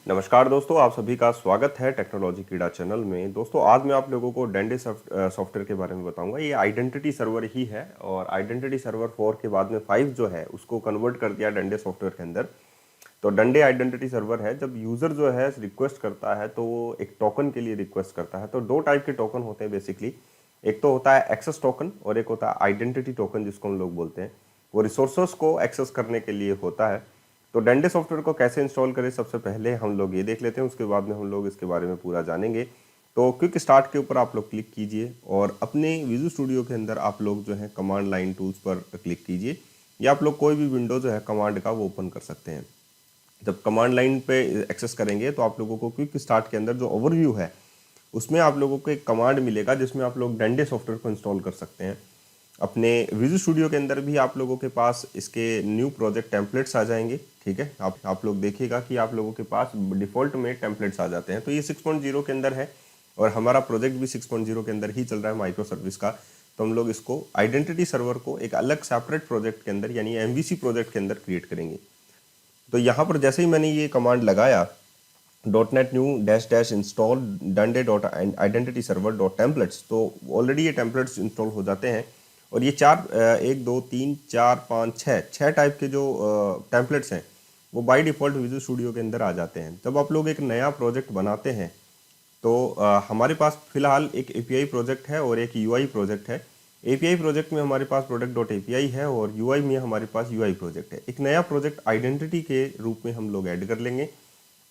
नमस्कार दोस्तों, आप सभी का स्वागत है टेक्नोलॉजी कीड़ा चैनल में। दोस्तों आज मैं आप लोगों को डंडे सॉफ्टवेयर के बारे में बताऊंगा। ये आइडेंटिटी सर्वर ही है और आइडेंटिटी सर्वर 4 के बाद में 5 जो है उसको कन्वर्ट कर दिया डंडे सॉफ्टवेयर के अंदर। तो डंडे आइडेंटिटी सर्वर है। जब यूज़र जो है रिक्वेस्ट करता है तो वो एक टोकन के लिए रिक्वेस्ट करता है। तो दो टाइप के टोकन होते हैं बेसिकली। एक तो होता है एक्सेस टोकन और एक होता है आइडेंटिटी टोकन, जिसको हम लोग बोलते हैं। वो रिसोर्सेस को एक्सेस करने के लिए होता है। तो डंडे सॉफ्टवेयर को कैसे इंस्टॉल करें, सबसे पहले हम लोग ये देख लेते हैं, उसके बाद में हम लोग इसके बारे में पूरा जानेंगे। तो क्विक स्टार्ट के ऊपर आप लोग क्लिक कीजिए और अपने विजुअल स्टूडियो के अंदर आप लोग जो है कमांड लाइन टूल्स पर क्लिक कीजिए, या आप लोग कोई भी विंडो जो है कमांड का वो ओपन कर सकते हैं। जब कमांड लाइन पे एक्सेस करेंगे तो आप लोगों को क्विक स्टार्ट के अंदर जो ओवरव्यू है उसमें आप लोगों को एक कमांड मिलेगा जिसमें आप लोग डंडे सॉफ्टवेयर को इंस्टॉल कर सकते हैं। अपने विजुअल स्टूडियो के अंदर भी आप लोगों के पास इसके न्यू प्रोजेक्ट टेम्पलेट्स आ जाएंगे। ठीक है, आप लोग देखिएगा कि आप लोगों के पास डिफ़ॉल्ट में टेम्पलेट्स आ जाते हैं। तो ये 6.0 के अंदर है और हमारा प्रोजेक्ट भी 6.0 के अंदर ही चल रहा है माइक्रो सर्विस का। तो हम लोग इसको आइडेंटिटी सर्वर को एक अलग सेपरेट प्रोजेक्ट के अंदर यानी एमवीसी प्रोजेक्ट के अंदर क्रिएट करेंगे। तो यहाँ पर जैसे ही मैंने ये कमांड लगाया .NET new dash dash install Duende dot identity server dot templates, तो ऑलरेडी ये टेम्पलेट्स इंस्टॉल हो जाते हैं। और ये एक दो तीन चार पाँच छः टाइप के जो टेम्पलेट्स हैं वो बाय डिफ़ॉल्ट विजुअल स्टूडियो के अंदर आ जाते हैं। जब आप लोग एक नया प्रोजेक्ट बनाते हैं तो हमारे पास फिलहाल एक API प्रोजेक्ट है और एक UI प्रोजेक्ट है। API प्रोजेक्ट में हमारे पास product.api है और UI में हमारे पास UI प्रोजेक्ट है। एक नया प्रोजेक्ट आइडेंटिटी के रूप में हम लोग ऐड कर लेंगे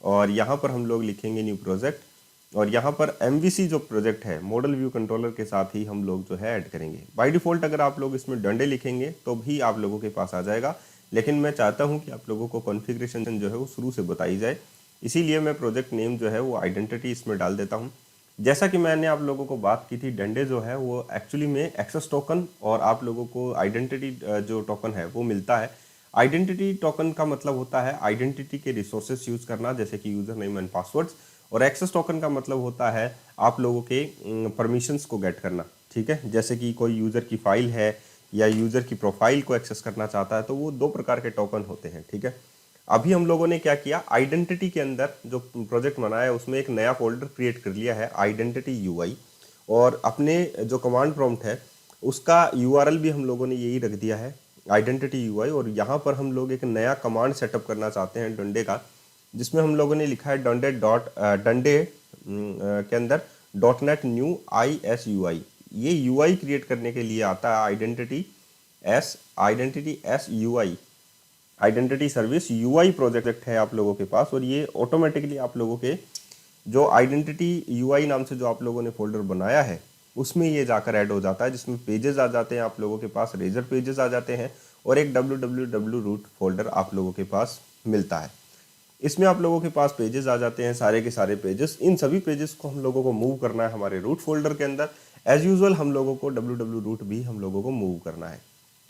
और यहाँ पर हम लोग लिखेंगे न्यू प्रोजेक्ट और यहाँ पर MVC जो प्रोजेक्ट है मॉडल व्यू कंट्रोलर के साथ ही हम लोग जो है ऐड करेंगे। बाय डिफ़ॉल्ट अगर आप लोग इसमें डंडे लिखेंगे तो भी आप लोगों के पास आ जाएगा, लेकिन मैं चाहता हूँ कि आप लोगों को कॉन्फ़िगरेशन जो है वो शुरू से बताई जाए, इसीलिए मैं प्रोजेक्ट नेम जो है वो आइडेंटिटी इसमें डाल देता हूँ। जैसा कि मैंने आप लोगों को बात की थी, डंडे जो है वो एक्चुअली में एक्सेस टोकन और आप लोगों को आइडेंटिटी जो टोकन है वो मिलता है। आइडेंटिटी टोकन का मतलब होता है आइडेंटिटी के रिसोर्सेज यूज़ करना, जैसे कि यूज़र नेम एंड पासवर्ड्स। और एक्सेस टोकन का मतलब होता है आप लोगों के परमिशंस को गेट करना। ठीक है, जैसे कि कोई यूज़र की फाइल है या यूज़र की प्रोफाइल को एक्सेस करना चाहता है, तो वो दो प्रकार के टोकन होते हैं। ठीक है, अभी हम लोगों ने क्या किया, आइडेंटिटी के अंदर जो प्रोजेक्ट बनाया है उसमें एक नया फोल्डर क्रिएट कर लिया है आइडेंटिटी UI, और अपने जो कमांड प्रॉम्प्ट है उसका URL भी हम लोगों ने यही रख दिया है आइडेंटिटी UI। और यहाँ पर हम लोग एक नया कमांड सेटअप करना चाहते हैं डंडे का, जिसमें हम लोगों ने लिखा है डंडे के अंदर .NET न्यू ISUI। ये UI क्रिएट करने के लिए आता है identity S UI, identity service UI project है आप लोगों के पास। और ये ऑटोमेटिकली आप लोगों के जो आइडेंटिटी UI नाम से जो आप लोगों ने फोल्डर बनाया है उसमें ये जाकर ऐड हो जाता है, जिसमें पेजेस आ जाते हैं आप लोगों के पास, रेजर पेजेस आ जाते हैं और एक www रूट फोल्डर आप लोगों के पास मिलता है। इसमें आप लोगों के पास पेजेस आ जाते हैं, सारे के सारे पेजेस। इन सभी पेजेस को हम लोगों को मूव करना है हमारे रूट फोल्डर के अंदर। एज यूजुअल हम लोगों को www रूट भी हम लोगों को मूव करना है।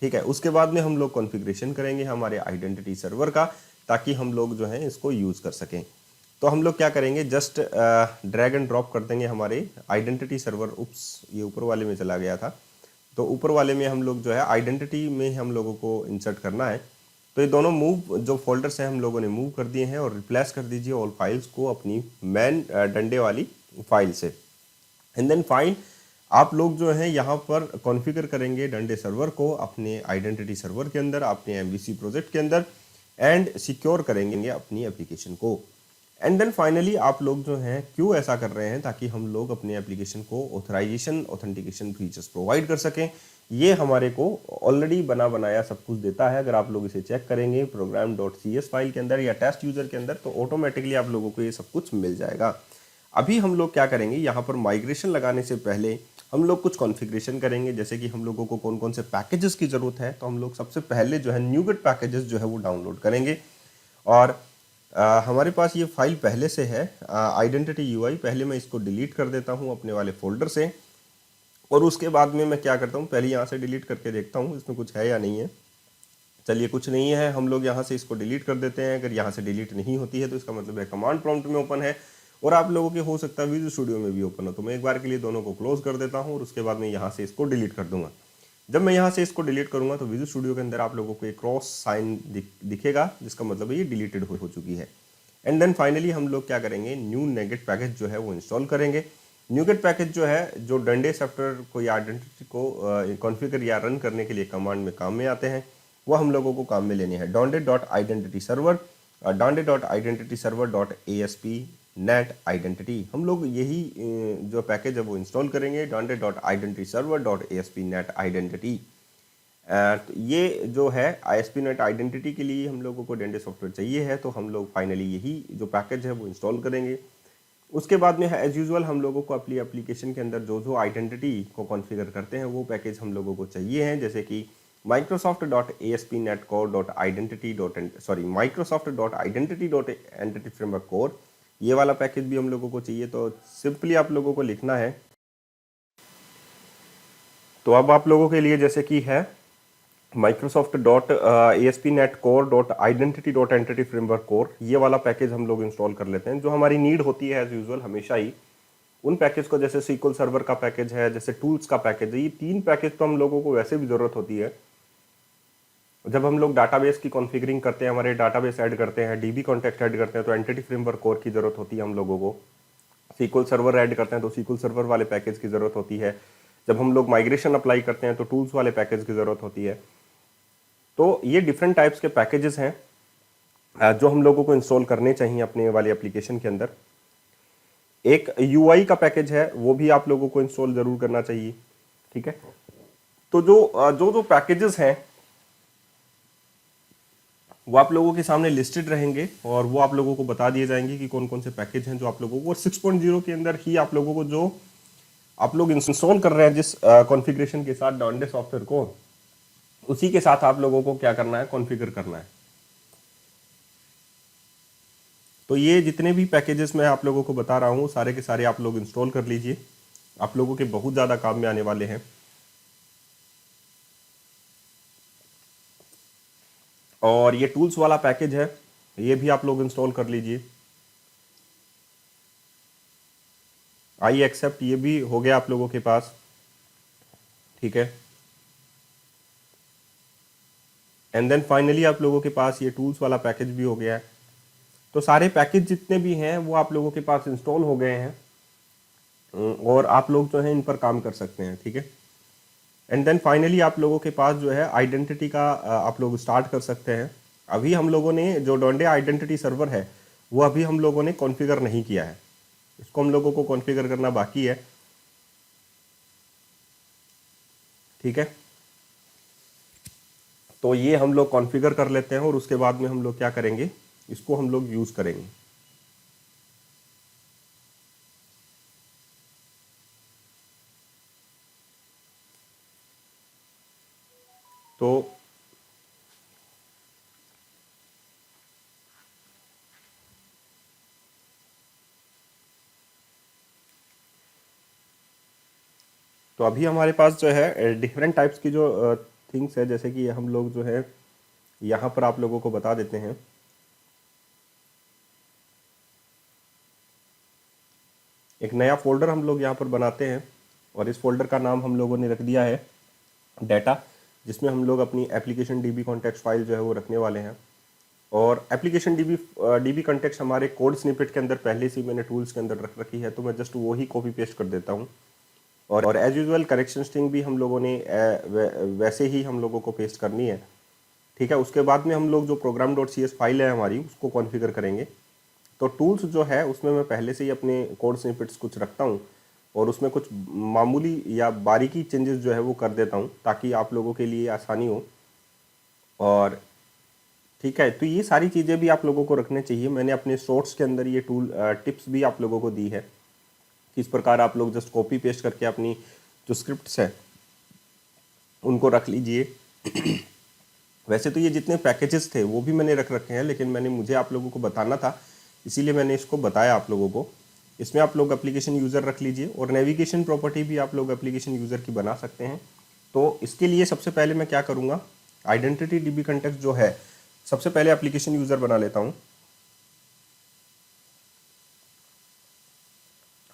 ठीक है, उसके बाद में हम लोग कॉन्फ़िगरेशन करेंगे हमारे आइडेंटिटी सर्वर का, ताकि हम लोग जो है इसको यूज़ कर सकें। तो हम लोग क्या करेंगे, जस्ट ड्रैग एंड ड्रॉप कर देंगे हमारे आइडेंटिटी सर्वर। उप्स, ये ऊपर वाले में चला गया था, तो ऊपर वाले में हम लोग जो है आइडेंटिटी में हम लोगों को इंसर्ट करना है। तो ये दोनों मूव जो फोल्डर्स हैं हम लोगों ने मूव कर दिए हैं और रिप्लेस कर दीजिए ऑल फाइल्स को अपनी मैन डंडे वाली फाइल से। एंड देन फाइन आप लोग जो हैं यहाँ पर कॉन्फ़िगर करेंगे डंडे सर्वर को अपने आइडेंटिटी सर्वर के अंदर, अपने MVC प्रोजेक्ट के अंदर, एंड सिक्योर करेंगे अपनी एप्लीकेशन को। एंड देन फाइनली आप लोग जो हैं क्यों ऐसा कर रहे हैं, ताकि हम लोग अपने एप्लीकेशन को ऑथराइजेशन ऑथेंटिकेशन फीचर्स प्रोवाइड कर सकें। ये हमारे को ऑलरेडी बना बनाया सब कुछ देता है। अगर आप लोग इसे चेक करेंगे program.cs फाइल के अंदर या टेस्ट यूज़र के अंदर, तो ऑटोमेटिकली आप लोगों को ये सब कुछ मिल जाएगा। अभी हम लोग क्या करेंगे, यहाँ पर माइग्रेशन लगाने से पहले हम लोग कुछ कॉन्फ़िगरेशन करेंगे, जैसे कि हम लोगों को कौन कौन से पैकेजेस की ज़रूरत है। तो हम लोग सबसे पहले जो है न्यूगेट पैकेजेस जो है वो डाउनलोड करेंगे। और हमारे पास ये फाइल पहले से है आइडेंटिटी UI। पहले मैं इसको डिलीट कर देता हूँ अपने वाले फोल्डर से, और उसके बाद में मैं क्या करता हूँ, पहले यहाँ से डिलीट करके देखता हूँ इसमें कुछ है या नहीं है। चलिए, कुछ नहीं है, हम लोग यहाँ से इसको डिलीट कर देते हैं। अगर यहाँ से डिलीट नहीं होती है तो इसका मतलब है कमांड प्रॉम्प्ट में ओपन है, और आप लोगों के हो सकता है विजुअल स्टूडियो में भी ओपन हो। तो मैं एक बार के लिए दोनों को क्लोज कर देता हूँ और उसके बाद मैं यहाँ से इसको डिलीट कर दूंगा। जब मैं यहाँ से इसको डिलीट करूँगा तो विजुअल स्टूडियो के अंदर आप लोगों को एक क्रॉस साइन दिखेगा, जिसका मतलब है ये डिलीटेड हो चुकी है। एंड देन फाइनली हम लोग क्या करेंगे, न्यू नेगेट पैकेज जो है वो इंस्टॉल करेंगे। न्यूगेट पैकेज जो है, जो डंडे सॉफ्टवेयर को या आइडेंटिटी को कॉन्फ़िगर या रन करने के लिए कमांड में काम में आते हैं, वो हम लोगों को काम में लेने हैं। Duende dot identity server, Duende dot identity server dot ASP net identity, हम लोग यही जो पैकेज है वो इंस्टॉल करेंगे, Duende dot identity server dot ASP net identity. तो ये जो है ASP नेट आइडेंटिटी के लिए हम लोगों को डंडे सॉफ्टवेयर चाहिए है, तो हम लोग फाइनली यही जो पैकेज है वो इंस्टॉल करेंगे। उसके बाद में एज यूजुअल हम लोगों को अपनी एप्लीकेशन के अंदर जो जो आइडेंटिटी को कॉन्फ़िगर करते हैं वो पैकेज हम लोगों को चाहिए हैं, जैसे कि Microsoft.ASP.NET Core, ये वाला पैकेज भी हम लोगों को चाहिए। तो सिंपली आप लोगों को लिखना है, तो अब आप लोगों के लिए जैसे कि है Microsoft.ASP.NET Core.Identity.Entity Framework Core, ये वाला पैकेज हम लोग इंस्टॉल कर लेते हैं। जो हमारी नीड होती है एज यूजुअल हमेशा ही उन पैकेज को, जैसे SQL सर्वर का पैकेज है, जैसे टूल्स का पैकेज है, ये 3 पैकेज तो हम लोगों को वैसे भी ज़रूरत होती है जब हम लोग डाटाबेस की कॉन्फ़िगरिंग करते हैं, हमारे डाटाबेस ऐड करते हैं, DB कॉन्टेक्ट ऐड करते हैं, तो एंटिटी फ्रेमवर्क कोर की ज़रूरत होती है हम लोगों को। SQL सर्वर ऐड करते हैं तो SQL सर्वर वाले पैकेज की ज़रूरत होती है। जब हम लोग माइग्रेशन अप्लाई करते हैं तो टूल्स वाले पैकेज की ज़रूरत होती है। तो ये डिफरेंट टाइप्स के पैकेजेस हैं जो हम लोगों को इंस्टॉल करने चाहिए अपने वाली एप्लीकेशन के अंदर। एक UI का पैकेज है, वो भी आप लोगों को इंस्टॉल ज़रूर करना चाहिए, ठीक है। तो जो पैकेजेस हैं वो आप लोगों के सामने लिस्टेड रहेंगे और वो आप लोगों को बता दिए जाएंगे कि कौन कौन से पैकेज हैं जो आप लोगों को 6.0 के अंदर ही आप लोगों को, जो आप लोग इंस्टॉल कर रहे हैं जिस कॉन्फ़िगरेशन के साथ डॉन्डे सॉफ्टवेयर को, उसी के साथ आप लोगों को क्या करना है, कॉन्फ़िगर करना है। तो ये जितने भी पैकेजेस मैं आप लोगों को बता रहा हूँ सारे के सारे आप लोग इंस्टॉल कर लीजिए, आप लोगों के बहुत ज़्यादा काम में आने वाले हैं। और ये टूल्स वाला पैकेज है, ये भी आप लोग इंस्टॉल कर लीजिए। आई एक्सेप्ट, ये भी हो गया आप लोगों के पास, ठीक है। एंड देन फाइनली आप लोगों के पास ये टूल्स वाला पैकेज भी हो गया है। तो सारे पैकेज जितने भी हैं वो आप लोगों के पास इंस्टॉल हो गए हैं और आप लोग जो है इन पर काम कर सकते हैं, ठीक है। एंड देन फाइनली आप लोगों के पास जो है आइडेंटिटी का आप लोग स्टार्ट कर सकते हैं। अभी हम लोगों ने जो डॉन्डे आइडेंटिटी सर्वर है वो अभी हम लोगों ने कॉन्फ़िगर नहीं किया है, इसको हम लोगों को कॉन्फ़िगर करना बाकी है, ठीक है। तो ये हम लोग कॉन्फ़िगर कर लेते हैं और उसके बाद में हम लोग क्या करेंगे, इसको हम लोग यूज़ करेंगे। तो अभी हमारे पास जो है डिफरेंट टाइप्स की जो थिंग्स है, जैसे कि हम लोग जो है यहाँ पर आप लोगों को बता देते हैं। एक नया फोल्डर हम लोग यहाँ पर बनाते हैं और इस फोल्डर का नाम हम लोगों ने रख दिया है डाटा, जिसमें हम लोग अपनी एप्लीकेशन DB कॉन्टेक्स्ट फाइल जो है वो रखने वाले हैं। और एप्लीकेशन DB कॉन्टेक्स्ट हमारे कोड स्निपेट के अंदर पहले से ही मैंने टूल्स के अंदर रख रखी है, तो मैं जस्ट वही कॉपी पेस्ट कर देता हूँ। और एज यूजुअल करेक्शन स्ट्रिंग भी हम लोगों ने वैसे ही हम लोगों को पेस्ट करनी है, ठीक है। उसके बाद में हम लोग जो program.cs फाइल है हमारी उसको कॉन्फ़िगर करेंगे। तो टूल्स जो है उसमें मैं पहले से ही अपने कोड स्निपेट्स कुछ रखता हूँ और उसमें कुछ मामूली या बारीकी चेंजेस जो है वो कर देता हूँ ताकि आप लोगों के लिए आसानी हो। और ठीक है, तो ये सारी चीज़ें भी आप लोगों को रखने चाहिए। मैंने अपने शॉर्ट्स के अंदर ये टूल टिप्स भी आप लोगों को दी है, किस प्रकार आप लोग जस्ट कॉपी पेस्ट करके अपनी जो स्क्रिप्ट्स है उनको रख लीजिए। वैसे तो ये जितने पैकेजेस थे वो भी मैंने रख रखे हैं, लेकिन मुझे आप लोगों को बताना था इसीलिए मैंने इसको बताया आप लोगों को। इसमें आप लोग एप्लीकेशन यूज़र रख लीजिए और नेविगेशन प्रॉपर्टी भी आप लोग एप्लीकेशन यूज़र की बना सकते हैं। तो इसके लिए सबसे पहले मैं क्या करूँगा, आइडेंटिटी DB कॉन्टेक्स्ट जो है सबसे पहले एप्लीकेशन यूज़र बना लेता हूँ।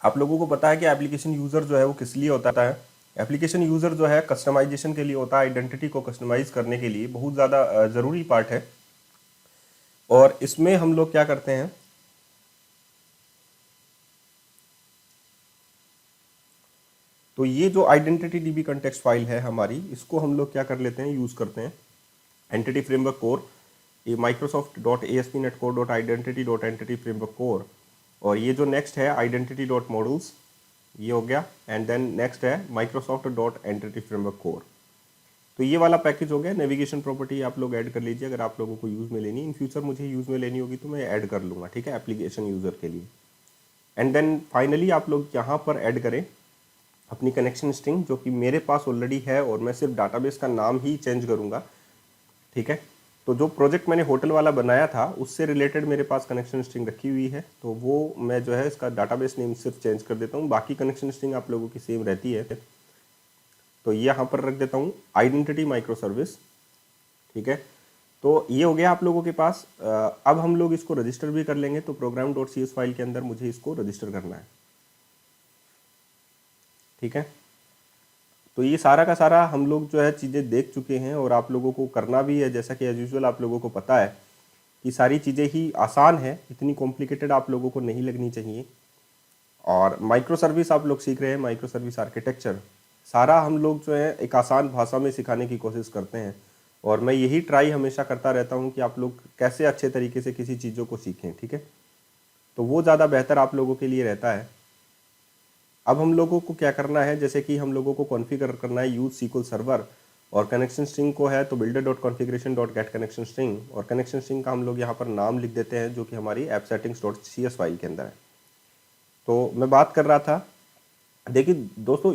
आप लोगों को पता है कि एप्लीकेशन यूज़र जो है वो किस लिए होता है। एप्लीकेशन यूज़र जो है कस्टमाइजेशन के लिए होता है, आइडेंटिटी को कस्टमाइज़ करने के लिए बहुत ज़्यादा ज़रूरी पार्ट है। और इसमें हम लोग क्या करते हैं, तो ये जो आइडेंटिटी डीबी कंटेक्स्ट फाइल है हमारी, इसको हम लोग क्या कर लेते हैं, यूज़ करते हैं एंटिटी फ्रेमवर्क कोर, ये Microsoft dot ASP.NET Core dot identity dot entity framework core, और ये जो नेक्स्ट है आइडेंटिटी डॉट मॉडल्स, ये हो गया, एंड देन नेक्स्ट है Microsoft dot entity framework core. तो ये वाला पैकेज हो गया। नेविगेशन प्रॉपर्टी आप लोग ऐड कर लीजिए अगर आप लोगों को यूज़ में लेनी, इन फ्यूचर मुझे यूज़ में लेनी होगी तो मैं ऐड कर लूँगा, ठीक है, एप्लीकेशन यूज़र के लिए। एंड देन फाइनली आप लोग यहाँ पर ऐड करें अपनी कनेक्शन स्ट्रिंग, जो कि मेरे पास ऑलरेडी है, और मैं सिर्फ डाटाबेस का नाम ही चेंज करूँगा, ठीक है। तो जो प्रोजेक्ट मैंने होटल वाला बनाया था उससे रिलेटेड मेरे पास कनेक्शन स्ट्रिंग रखी हुई है, तो वो मैं जो है इसका डाटाबेस नेम सिर्फ चेंज कर देता हूँ, बाकी कनेक्शन स्ट्रिंग आप लोगों की सेम रहती है। तो ये यहाँ पर रख देता हूँ आइडेंटिटी माइक्रो सर्विस, ठीक है। तो ये हो गया आप लोगों के पास। अब हम लोग इसको रजिस्टर भी कर लेंगे, तो program.cs फाइल के अंदर मुझे इसको रजिस्टर करना है, ठीक है। तो ये सारा का सारा हम लोग जो है चीज़ें देख चुके हैं, और आप लोगों को करना भी है, जैसा कि एज यूजुअल आप लोगों को पता है कि सारी चीज़ें ही आसान है, इतनी कॉम्प्लिकेटेड आप लोगों को नहीं लगनी चाहिए। और माइक्रो सर्विस आप लोग सीख रहे हैं, माइक्रो सर्विस आर्किटेक्चर सारा हम लोग जो है एक आसान भाषा में सिखाने की कोशिश करते हैं, और मैं यही ट्राई हमेशा करता रहता हूं कि आप लोग कैसे अच्छे तरीके से किसी चीज़ों को सीखें, ठीक है। तो वो ज़्यादा बेहतर आप लोगों के लिए रहता है। अब हम लोगों को क्या करना है, जैसे कि हम लोगों को कॉन्फ़िगर करना है यूज SQL सर्वर, और कनेक्शन स्ट्रिंग को है तो builder dot configuration dot get connection string, और कनेक्शन स्ट्रिंग का हम लोग यहाँ पर नाम लिख देते हैं जो कि हमारी app settings dot CS file के अंदर है। तो मैं बात कर रहा था, देखिए दोस्तों,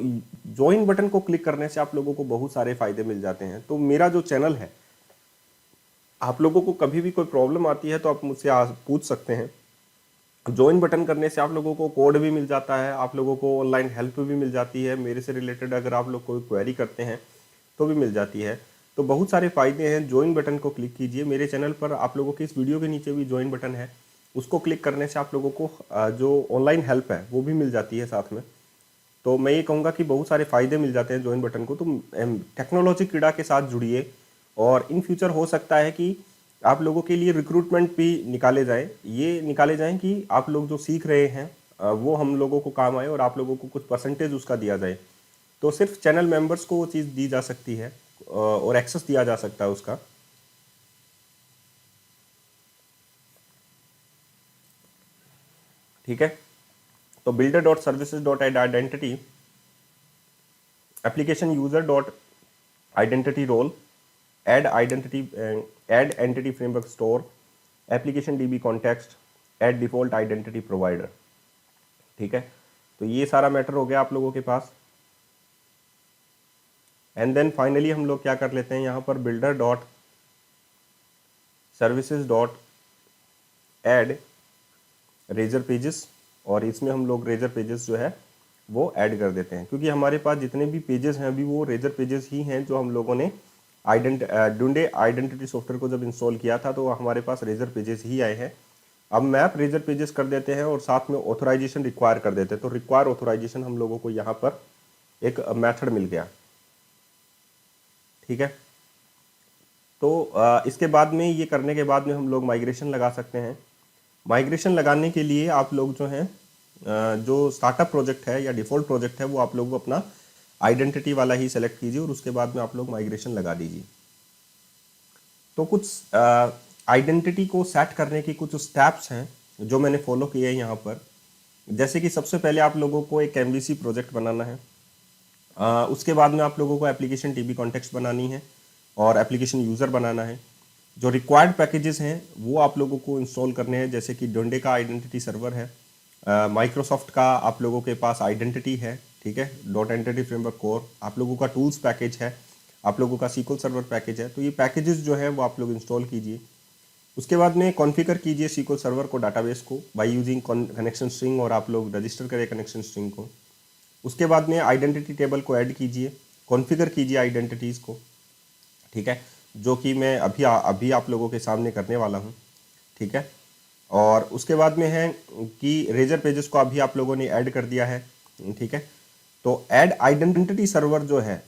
ज्वाइन बटन को क्लिक करने से आप लोगों को बहुत सारे फायदे मिल जाते हैं। तो मेरा जो चैनल है, आप लोगों को कभी भी कोई प्रॉब्लम आती है तो आप मुझसे पूछ सकते हैं। ज्वाइन बटन करने से आप लोगों को कोड भी मिल जाता है, आप लोगों को ऑनलाइन हेल्प भी मिल जाती है, मेरे से रिलेटेड अगर आप लोग कोई क्वेरी करते हैं तो भी मिल जाती है। तो बहुत सारे फायदे हैं। ज्वाइन बटन को क्लिक कीजिए मेरे चैनल पर, आप लोगों के इस वीडियो के नीचे भी ज्वाइन बटन है, उसको क्लिक करने से आप लोगों को जो ऑनलाइन हेल्प है वो भी मिल जाती है साथ में। तो मैं ये कहूँगा कि बहुत सारे फ़ायदे मिल जाते हैं ज्वाइन बटन को। तो टेक्नोलॉजी क्रीड़ा के साथ जुड़िए, और इन फ्यूचर हो सकता है कि आप लोगों के लिए रिक्रूटमेंट भी निकाले जाएँ, ये निकाले जाएँ कि आप लोग जो सीख रहे हैं वो हम लोगों को काम आए, और आप लोगों को कुछ परसेंटेज उसका दिया जाए। तो सिर्फ चैनल मेंबर्स को वो चीज़ दी जा सकती है, और एक्सेस दिया जा सकता है उसका, ठीक है। तो builder dot services dot add identity, application user dot identity role, add identity, add entity framework store, application DB context, add default identity provider, ठीक है। तो ये सारा मैटर हो गया आप लोगों के पास। एंड देन फाइनली हम लोग क्या कर लेते हैं, यहाँ पर builder dot services dot add Razor Pages, और इसमें हम लोग रेजर पेजेस जो है वो ऐड कर देते हैं, क्योंकि हमारे पास जितने भी पेजेस हैं अभी वो रेजर पेजेस ही हैं जो हम लोगों ने डुंडे आइडेंटिटी सॉफ्टवेयर को जब इंस्टॉल किया था तो हमारे पास रेजर पेजेस ही आए हैं। अब मैप रेजर पेजेस कर देते हैं, और साथ में ऑथोराइजेशन रिक्वायर कर देते हैं। तो रिक्वायर ऑथोराइजेशन हम लोगों को यहाँ पर एक मेथड मिल गया, ठीक है। तो इसके बाद में, ये करने के बाद में हम लोग माइग्रेशन लगा सकते हैं। माइग्रेशन लगाने के लिए आप लोग जो हैं जो स्टार्टअप प्रोजेक्ट है या डिफ़ॉल्ट प्रोजेक्ट है वो आप लोग अपना आइडेंटिटी वाला ही सेलेक्ट कीजिए, और उसके बाद में आप लोग माइग्रेशन लगा दीजिए। तो कुछ आइडेंटिटी को सेट करने की कुछ स्टेप्स हैं जो मैंने फॉलो किए हैं यहाँ पर। जैसे कि सबसे पहले आप लोगों को एक MVC प्रोजेक्ट बनाना है, उसके बाद में आप लोगों को एप्लीकेशन डीबी कॉन्टेक्स्ट बनानी है, और एप्लीकेशन यूज़र बनाना है। जो रिक्वायर्ड पैकेजेस हैं वो आप लोगों को इंस्टॉल करने हैं, जैसे कि डोंडे का आइडेंटिटी सर्वर है, माइक्रोसॉफ्ट का आप लोगों के पास आइडेंटिटी है, ठीक है, डॉट एंटिटी फ्रेमवर्क कोर, आप लोगों का टूल्स पैकेज है, आप लोगों का SQL सर्वर पैकेज है। तो ये पैकेजेस जो है वो आप लोग इंस्टॉल कीजिए। उसके बाद में कॉन्फ़िगर कीजिए SQL सर्वर को, डाटाबेस को, बाय यूजिंग कनेक्शन स्ट्रिंग, और आप लोग रजिस्टर करें कनेक्शन स्ट्रिंग को। उसके बाद में आइडेंटिटी टेबल को ऐड कीजिए, कॉन्फ़िगर कीजिए आइडेंटिटीज़ को, ठीक है, जो कि मैं अभी आप लोगों के सामने करने वाला हूँ, ठीक है। और उसके बाद में है कि रेजर पेजेस को अभी आप लोगों ने ऐड कर दिया है, ठीक है। तो ऐड आइडेंटिटी सर्वर जो है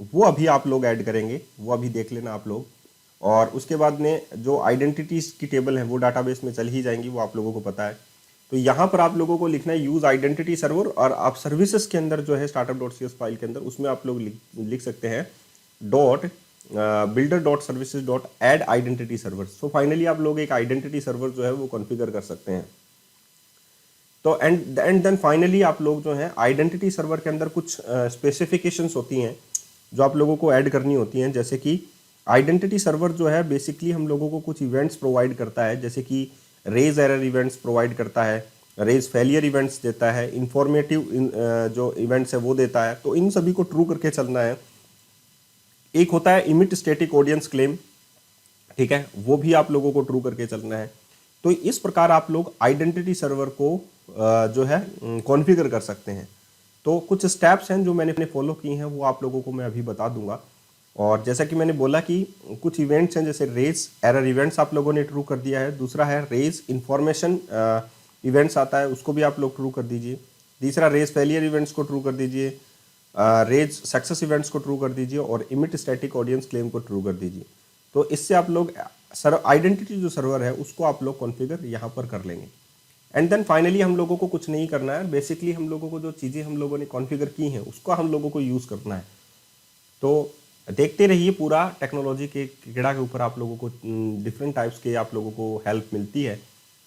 वो अभी आप लोग ऐड करेंगे, वो अभी देख लेना आप लोग। और उसके बाद में जो आइडेंटिटीज़ की टेबल है वो डाटाबेस में चल ही जाएंगी, वो आप लोगों को पता है। तो यहाँ पर आप लोगों को लिखना है यूज आइडेंटिटी सर्वर, और आप सर्विसेज के अंदर जो है startup.cs फाइल के अंदर उसमें आप लोग लिख सकते हैं dot builder dot services dot add identity server. So finally आप लोग एक आइडेंटिटी सर्वर जो है वो कॉन्फ़िगर कर सकते हैं। तो एंड देन फाइनली आप लोग जो है आइडेंटिटी सर्वर के अंदर कुछ स्पेसिफिकेशंस होती हैं जो आप लोगों को ऐड करनी होती हैं। जैसे कि आइडेंटिटी सर्वर जो है बेसिकली हम लोगों को कुछ इवेंट्स प्रोवाइड करता है, जैसे कि रेज एरर इवेंट्स प्रोवाइड करता है, रेज फेलियर इवेंट्स देता है, इंफॉर्मेटिव जो इवेंट्स है वो देता है। तो इन सभी को ट्रू करके चलना है। एक होता है इमिट स्टैटिक ऑडियंस क्लेम, ठीक है, वो भी आप लोगों को ट्रू करके चलना है। तो इस प्रकार आप लोग आइडेंटिटी सर्वर को जो है कॉन्फ़िगर कर सकते हैं। तो कुछ स्टेप्स हैं जो मैंने फॉलो किए हैं वो आप लोगों को मैं अभी बता दूंगा। और जैसा कि मैंने बोला कि कुछ इवेंट्स हैं, जैसे रेज एरर इवेंट्स आप लोगों ने ट्रू कर दिया है। दूसरा है रेज इंफॉर्मेशन इवेंट्स आता है, उसको भी आप लोग ट्रू कर दीजिए। तीसरा रेज फेलियर इवेंट्स को ट्रू कर दीजिए, रेज सक्सेस इवेंट्स को ट्रू कर दीजिए, और इमिट स्टैटिक ऑडियंस क्लेम को ट्रू कर दीजिए। तो इससे आप लोग आइडेंटिटी जो सर्वर है उसको आप लोग कॉन्फ़िगर यहाँ पर कर लेंगे। एंड देन फाइनली हम लोगों को कुछ नहीं करना है, बेसिकली हम लोगों को जो चीज़ें हम लोगों ने कॉन्फ़िगर की हैं उसको हम लोगों को यूज़ करना है। तो देखते रहिए, पूरा टेक्नोलॉजी के कीड़ा के ऊपर आप लोगों को डिफरेंट टाइप्स के आप लोगों को हेल्प मिलती है।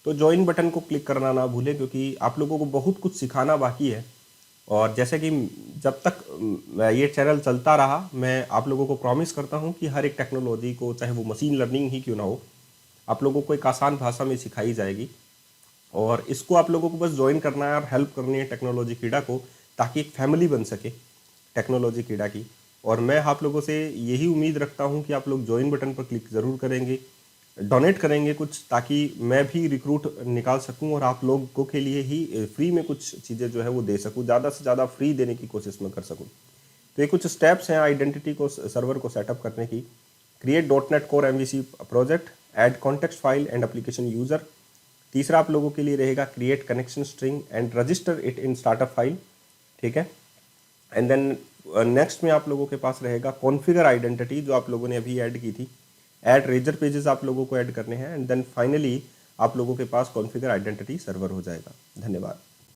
तो ज्वाइन बटन को क्लिक करना ना भूलें, क्योंकि आप लोगों को बहुत कुछ सिखाना बाकी है। और जैसे कि जब तक ये चैनल चलता रहा, मैं आप लोगों को प्रॉमिस करता हूँ कि हर एक टेक्नोलॉजी को, चाहे वो मशीन लर्निंग ही क्यों ना हो, आप लोगों को एक आसान भाषा में सिखाई जाएगी। और इसको आप लोगों को बस ज्वाइन करना है और हेल्प करनी है टेक्नोलॉजी कीड़ा को, ताकि एक फैमिली बन सके टेक्नोलॉजी कीड़ा की। और मैं आप लोगों से यही उम्मीद रखता हूँ कि आप लोग ज्वाइन बटन पर क्लिक ज़रूर करेंगे, डोनेट करेंगे कुछ, ताकि मैं भी रिक्रूट निकाल सकूं और आप लोगों के लिए ही फ्री में कुछ चीज़ें जो है वो दे सकूं, ज़्यादा से ज़्यादा फ्री देने की कोशिश मैं कर सकूं। तो ये कुछ स्टेप्स हैं आइडेंटिटी को सर्वर को सेटअप करने की। Create dot net core MVC project, add context file and application user. तीसरा आप लोगों के लिए रहेगा create connection string and register it in startup file, ठीक है। एंड देन नेक्स्ट में आप लोगों के पास रहेगा कॉन्फ़िगर आइडेंटिटी, जो आप लोगों ने अभी ऐड की थी। ऐड रेजर पेजेस आप लोगों को ऐड करने हैं। एंड देन फाइनली आप लोगों के पास कॉन्फ़िगर आइडेंटिटी सर्वर हो जाएगा। धन्यवाद।